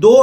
2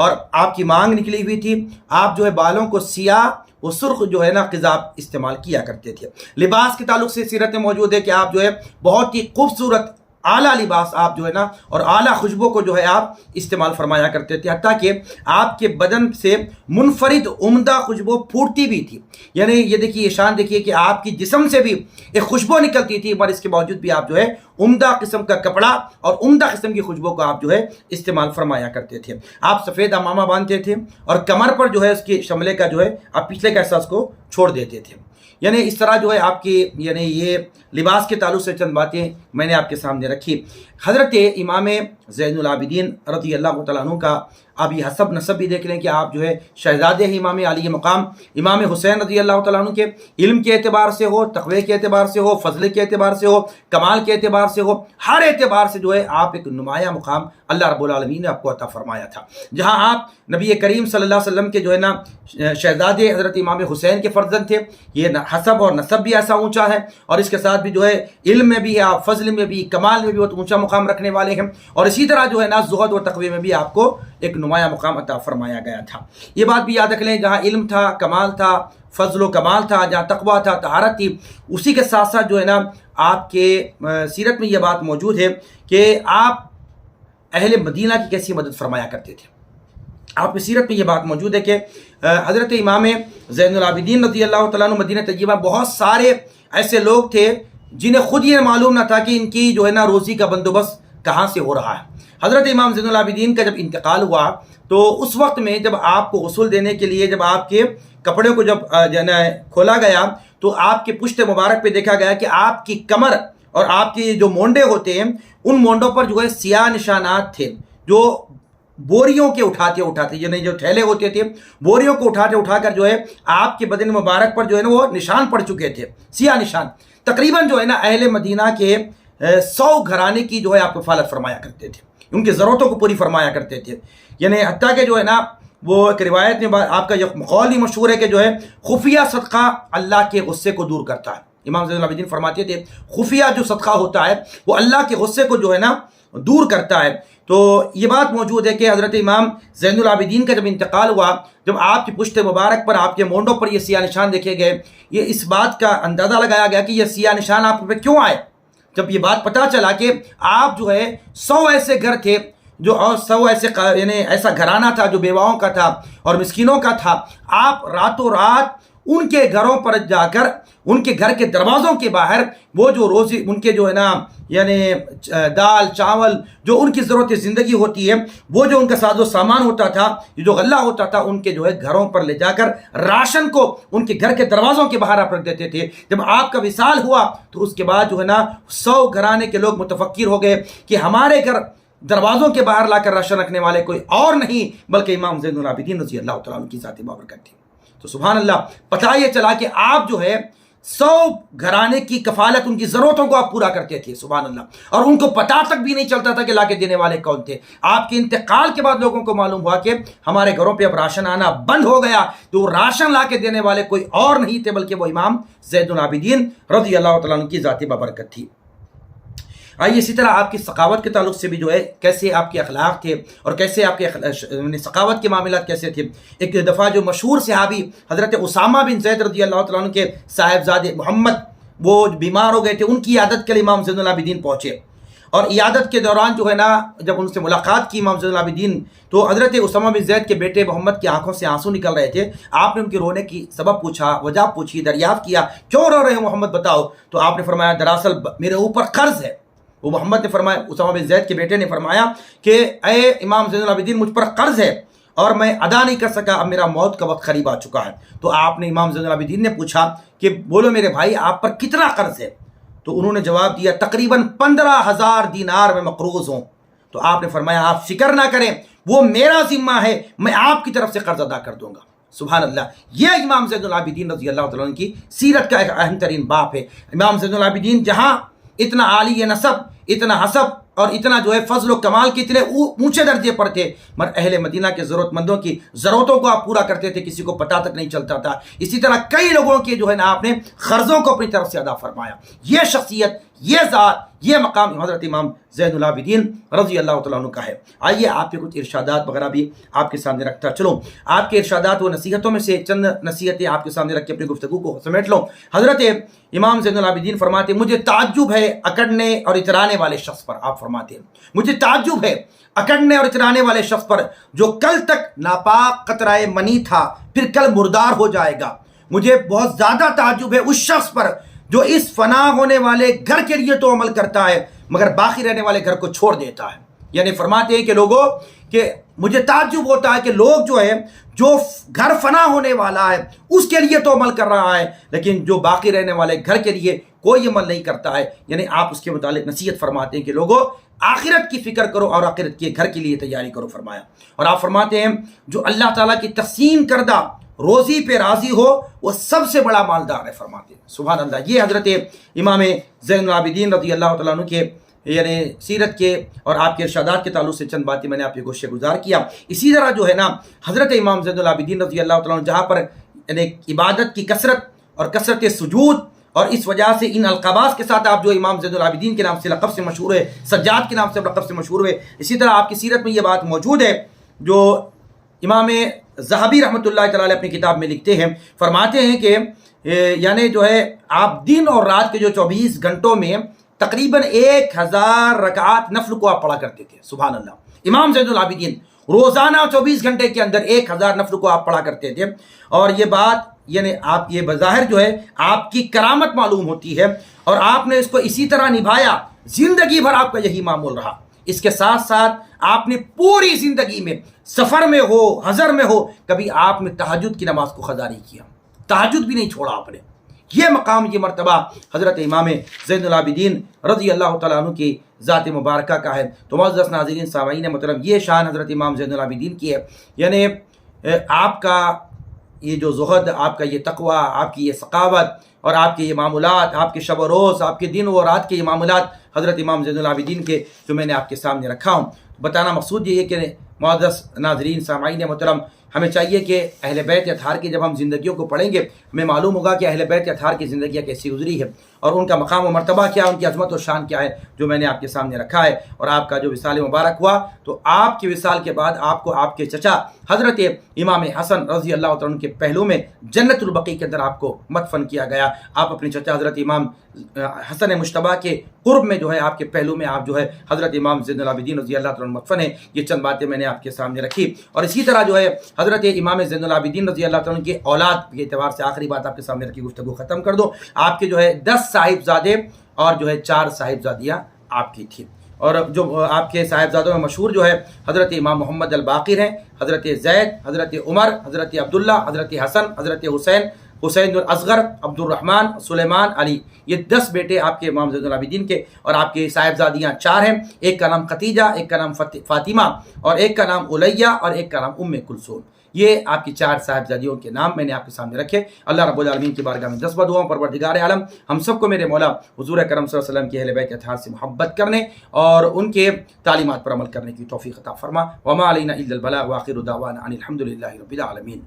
اور آپ کی مانگ نکلی ہوئی تھی، آپ جو ہے بالوں کو سیاہ وہ سرخ جو ہے نا قضاب استعمال کیا کرتے تھے۔ لباس کے تعلق سے سیرت میں موجود ہے کہ آپ جو ہے بہت ہی خوبصورت اعلیٰ لباس آپ جو ہے نا اور اعلیٰ خوشبو کو جو ہے آپ استعمال فرمایا کرتے تھے، حتیٰ کہ آپ کے بدن سے منفرد عمدہ خوشبو پھوٹتی بھی تھی۔ یعنی یہ دیکھیے، یہ شان دیکھیے کہ آپ کی جسم سے بھی ایک خوشبو نکلتی تھی، مگر اس کے باوجود بھی آپ جو ہے عمدہ قسم کا کپڑا اور عمدہ قسم کی خوشبو کو آپ جو ہے استعمال فرمایا کرتے تھے۔ آپ سفید امامہ باندھتے تھے اور کمر پر جو ہے اس کی شملے کا جو ہے آپ پچھلے کا احساس کو چھوڑ دیتے تھے۔ یعنی اس طرح جو ہے آپ کی یعنی یہ لباس کے تعلق سے چند باتیں میں نے آپ کے سامنے رکھی۔ حضرت امام زین العابدین رضی اللہ تعالیٰ عنہ کا آپ یہ حسب نسب بھی دیکھ لیں کہ آپ جو ہے شہزادے ہیں امام علی مقام امام حسین رضی اللہ تعالیٰ عنہ کے، علم کے اعتبار سے ہو، تقوی کے اعتبار سے ہو، فضل کے اعتبار سے ہو، کمال کے اعتبار سے ہو، ہر اعتبار سے جو ہے آپ ایک نمایاں مقام اللہ رب العالمین نے آپ کو عطا فرمایا تھا۔ جہاں آپ نبی کریم صلی اللہ علیہ وسلم کے جو ہے نا شہزادے حضرت امام حسین کے فرزند تھے، یہ حسب اور نسب بھی ایسا اونچا ہے، اور اس کے ساتھ بھی جو ہے علم میں بھی، آپ فضل میں بھی، کمال میں بھی بہت اونچا مقام رکھنے والے ہیں، اور اسی طرح جو ہے نا زہد اور تقوی میں بھی آپ کو ایک نمایاں مقام عطا فرمایا گیا تھا۔ یہ بات بھی یاد رکھ لیں، جہاں علم تھا، کمال تھا، فضل و کمال تھا، جہاں تقویٰ تھا، طہارت تھی، اسی کے ساتھ ساتھ جو ہے نا آپ کے سیرت میں یہ بات موجود ہے کہ آپ اہل مدینہ کی کیسی مدد فرمایا کرتے تھے۔ آپ کی سیرت میں یہ بات موجود ہے کہ حضرت امام زین العابدین رضی اللہ تعالیٰ عنہ مدینہ طیبہ بہت سارے ایسے لوگ تھے جنہیں خود یہ معلوم نہ تھا کہ ان کی جو ہے نا روزی کا بندوبست کہاں سے ہو رہا ہے۔ حضرت امام زین العابدین کا جب انتقال ہوا تو اس وقت میں جب آپ کو غسل دینے کے لیے جب آپ کے کپڑے کو جب کھولا گیا تو آپ کے پشت مبارک پہ دیکھا گیا کہ آپ کی کمر اور آپ کے جو مونڈے ہوتے ہیں ان مونڈوں پر جو ہے سیاہ نشانات تھے، جو بوریوں کے اٹھاتے یعنی جو تھیلے ہوتے تھے بوریوں کو اٹھا کر جو ہے آپ کے بدن مبارک پر جو ہے نا وہ نشان پڑ چکے تھے، سیاہ نشان۔ تقریباً جو ہے نا اہل مدینہ کے 100 گھرانے کی جو ہے آپ کفالت فرمایا کرتے تھے، ان کی ضرورتوں کو پوری فرمایا کرتے تھے۔ یعنی حتیٰ کہ جو ہے نا وہ ایک روایت میں آپ کا یہ قول ہی مشہور ہے کہ جو ہے خفیہ صدقہ اللہ کے غصے کو دور کرتا ہے۔ امام زین العابدین فرماتے تھے خفیہ جو صدقہ ہوتا ہے وہ اللہ کے غصے کو جو ہے نا دور کرتا ہے۔ تو یہ بات موجود ہے کہ حضرت امام زین العابدین کا جب انتقال ہوا، جب آپ کی پشت مبارک پر آپ کے مونڈوں پر یہ سیاہ نشان دیکھے گئے، یہ اس بات کا اندازہ لگایا گیا کہ یہ سیاہ نشان آپ پہ کیوں آئے۔ جب یہ بات پتہ چلا کہ آپ جو ہے 100 ایسے گھر تھے جو اور 100 ایسے یعنی ایسا گھرانہ تھا جو بیواؤں کا تھا اور مسکینوں کا تھا، آپ راتوں رات ان کے گھروں پر جا کر ان کے گھر کے دروازوں کے باہر وہ جو روزی ان کے جو ہے نا یعنی دال چاول جو ان کی ضرورت زندگی ہوتی ہے، وہ جو ان کا ساز و سامان ہوتا تھا، یہ جو غلہ ہوتا تھا، ان کے جو ہے گھروں پر لے جا کر راشن کو ان کے گھر کے دروازوں کے باہر آپ رکھ دیتے تھے۔ جب آپ کا وصال ہوا تو اس کے بعد جو ہے نا 100 گھرانے کے لوگ متفکر ہو گئے کہ ہمارے گھر دروازوں کے باہر لا کر راشن رکھنے والے کوئی اور نہیں بلکہ امام زین العابدین رضی اللہ تعالیٰ عنہ کی ذات بابرکت تھی۔ تو سبحان اللہ، پتہ یہ چلا کہ آپ جو ہے 100 گھرانے کی کفالت، ان کی ضرورتوں کو آپ پورا کرتے تھے، سبحان اللہ، اور ان کو پتہ تک بھی نہیں چلتا تھا کہ لا کے دینے والے کون تھے۔ آپ کے انتقال کے بعد لوگوں کو معلوم ہوا کہ ہمارے گھروں پہ اب راشن آنا بند ہو گیا، تو راشن لا کے دینے والے کوئی اور نہیں تھے بلکہ وہ امام زین العابدین رضی اللہ تعالیٰ عنہ کی ذات بابرکت تھی۔ آئیے اسی طرح آپ کی ثقافت کے تعلق سے بھی جو ہے کیسے آپ کے اخلاق تھے اور کیسے آپ کے ثقافت کے معاملات کیسے تھے۔ ایک دفعہ جو مشہور صحابی حضرت اسامہ بن زید رضی اللہ تعالیٰ عنہ کے صاحبزادے محمد وہ بیمار ہو گئے تھے، ان کی عیادت کے لیے امام زین العابدین پہنچے، اور عیادت کے دوران جو ہے نا جب ان سے ملاقات کی امام زین العابدین تو حضرت اسامہ بن زید کے بیٹے محمد کی آنکھوں سے آنسو نکل رہے تھے۔ آپ نے ان کے رونے کی سبب پوچھا، وجہ پوچھی، دریافت کیا کیوں رو رہے ہیں محمد بتاؤ، تو آپ نے فرمایا دراصل میرے اوپر قرض ہے۔ وہ محمد نے فرمایا، اسامہ بن زید کے بیٹے نے فرمایا کہ اے امام زین العابدین مجھ پر قرض ہے اور میں ادا نہیں کر سکا، اب میرا موت کا وقت قریب آ چکا ہے۔ تو آپ نے امام زین العابدین نے پوچھا کہ بولو میرے بھائی آپ پر کتنا قرض ہے؟ تو انہوں نے جواب دیا تقریباً 15,000 دینار میں مقروض ہوں۔ تو آپ نے فرمایا آپ فکر نہ کریں، وہ میرا ذمہ ہے، میں آپ کی طرف سے قرض ادا کر دوں گا۔ سبحان اللہ، یہ امام زین العابدین رضی اللہ تعالیٰ عنہ کی سیرت کا ایک اہم ترین باب ہے۔ امام زین العابدین جہاں اتنا عالی نسب، اتنا حسب اور اتنا جو ہے فضل و کمال کے اتنے اونچے درجے پر تھے، مگر اہل مدینہ کے ضرورت مندوں کی ضرورتوں کو آپ پورا کرتے تھے، کسی کو پتہ تک نہیں چلتا تھا۔ اسی طرح کئی لوگوں کے جو ہے نا آپ نے قرضوں کو اپنی طرف سے ادا فرمایا۔ یہ شخصیت، یہ ذات، یہ مقام حضرت امام زین العابدین رضی اللہ تعالیٰ عنہ کا ہے۔ آئیے آپ کے کچھ ارشادات وغیرہ بھی آپ کے سامنے رکھتا چلوں۔ آپ کے ارشادات و نصیحتوں میں سے چند نصیحتیں آپ کے سامنے رکھ کے اپنی گفتگو کو سمیٹ لوں۔ حضرت امام زین العابدین فرماتے ہیں مجھے تعجب ہے اکڑنے اور اترانے والے شخص پر۔ آپ فرماتے ہیں مجھے تعجب ہے اکڑنے اور اترانے والے شخص پر جو کل تک ناپاک قطرہ منی تھا پھر کل مردار ہو جائے گا۔ مجھے بہت زیادہ تعجب ہے اس شخص پر جو اس فنا ہونے والے گھر کے لیے تو عمل کرتا ہے مگر باقی رہنے والے گھر کو چھوڑ دیتا ہے۔ یعنی فرماتے ہیں کہ لوگوں کہ مجھے تعجب ہوتا ہے کہ لوگ جو ہے جو گھر فنا ہونے والا ہے اس کے لیے تو عمل کر رہا ہے لیکن جو باقی رہنے والے گھر کے لیے کوئی عمل نہیں کرتا ہے۔ یعنی آپ اس کے متعلق نصیحت فرماتے ہیں کہ لوگوں آخرت کی فکر کرو اور آخرت کے گھر کے لیے تیاری کرو فرمایا۔ اور آپ فرماتے ہیں جو اللہ تعالیٰ کی تقسیم کردہ روزی پہ راضی ہو وہ سب سے بڑا مالدار ہے فرماتے ہیں۔ سبحان اللہ۔ یہ حضرت امام زین العابدین رضی اللہ تعالیٰ عنہ کے یعنی سیرت کے اور آپ کے ارشادات کے تعلق سے چند باتیں میں نے آپ کے گوشے گزار کیا۔ اسی طرح جو ہے نا حضرت امام زین العابدین رضی اللہ تعالیٰ عنہ جہاں پر یعنی عبادت کی کثرت اور کثرت سجود اور اس وجہ سے ان القابات کے ساتھ آپ جو امام زین العابدین کے نام سے لقب سے مشہور ہے، سجاد کے نام سے لقب سے مشہور ہے، اسی طرح آپ کی سیرت میں یہ بات موجود ہے جو امام ذہبی رحمۃ اللہ تعالی اپنی کتاب میں لکھتے ہیں، فرماتے ہیں کہ یعنی جو ہے آپ دن اور رات کے جو 24 گھنٹوں میں تقریباً 1000 رکعات نفل کو آپ پڑھا کرتے تھے۔ سبحان اللہ۔ امام زین العابدین روزانہ 24 گھنٹے کے اندر 1000 نفل کو آپ پڑھا کرتے تھے، اور یہ بات یعنی آپ یہ بظاہر جو ہے آپ کی کرامت معلوم ہوتی ہے، اور آپ نے اس کو اسی طرح نبھایا، زندگی بھر آپ کا یہی معمول رہا۔ اس کے ساتھ ساتھ آپ نے پوری زندگی میں سفر میں ہو حضر میں ہو کبھی آپ نے تہجد کی نماز کو قضا نہیں کیا، تہجد بھی نہیں چھوڑا آپ نے۔ یہ مقام یہ مرتبہ حضرت امام زین العابدین رضی اللہ تعالیٰ عنہ کی ذات مبارکہ کا ہے۔ تو معزز ناظرین سامعین محترم، یہ شان حضرت امام زین العابدین کی ہے۔ یعنی آپ کا یہ جو زہد، آپ کا یہ تقوی، آپ کی یہ سخاوت اور آپ کے یہ معاملات، آپ کے شب و روز، آپ کے دن و رات کے یہ معاملات حضرت امام زین العابدین کے جو میں نے آپ کے سامنے رکھا ہوں، بتانا مقصود یہ ہے کہ معزز ناظرین سامعین محترم، ہمیں چاہیے کہ اہل بیت اطہار کی جب ہم زندگیوں کو پڑھیں گے ہمیں معلوم ہوگا کہ اہل بیت اطہار کی زندگیاں کیسی گزری ہے اور ان کا مقام و مرتبہ کیا، ان کی عظمت و شان کیا ہے، جو میں نے آپ کے سامنے رکھا ہے۔ اور آپ کا جو وصال مبارک ہوا تو آپ کے وصال کے بعد آپ کو آپ کے چچا حضرت امام حسن رضی اللہ تعالیٰ عنہ کے پہلو میں جنت البقیع کے اندر آپ کو مدفن کیا گیا۔ آپ اپنے چچا حضرت امام حسن مجتبیٰ کے قرب میں جو ہے آپ کے پہلو میں آپ جو ہے حضرت امام زین العابدین رضی اللہ تعالیٰ عنہ مدفن ہے۔ یہ چند باتیں میں نے آپ کے سامنے رکھی، اور اسی طرح جو ہے حضرت امام زین العابدین رضی اللہ تعالیٰ عنہ کی اولاد کے اعتبار سے آخری بات آپ کے سامنے رکھی، گفتگو ختم کر دو۔ آپ کے جو ہے 10 صاحبزادے اور جو ہے 4 صاحبزادیاں آپ کی تھیں، اور جو آپ کے صاحبزادوں میں مشہور جو ہے حضرت امام محمد الباقر ہیں، حضرت زید، حضرت عمر، حضرت عبداللہ، حضرت حسن، حضرت حسین الاصغر، عبد الرحمن، سلیمان، علی۔ یہ 10 بیٹے آپ کے امام زین العابدین کے، اور آپ کی صاحبزادیاں 4 ہیں، ایک کا نام خدیجہ، ایک کا نام فاطمہ، اور ایک کا نام علیہ، اور ایک کا نام ام کلثوم۔ یہ آپ کی 4 صاحبزادیوں کے نام میں نے آپ کے سامنے رکھے۔ اللہ رب العالمین کی بارگاہ میں 10 دعاؤں، پروردگار عالم ہم سب کو میرے مولا حضور اکرم صلی اللہ علیہ وسلم کے اہل بیت اطہار سے محبت کرنے اور ان کے تعلیمات پر عمل کرنے کی توفیق عطا فرما۔ وما علینا الا البلاغ، وآخر دعوانا ان الحمد للہ رب العالمین۔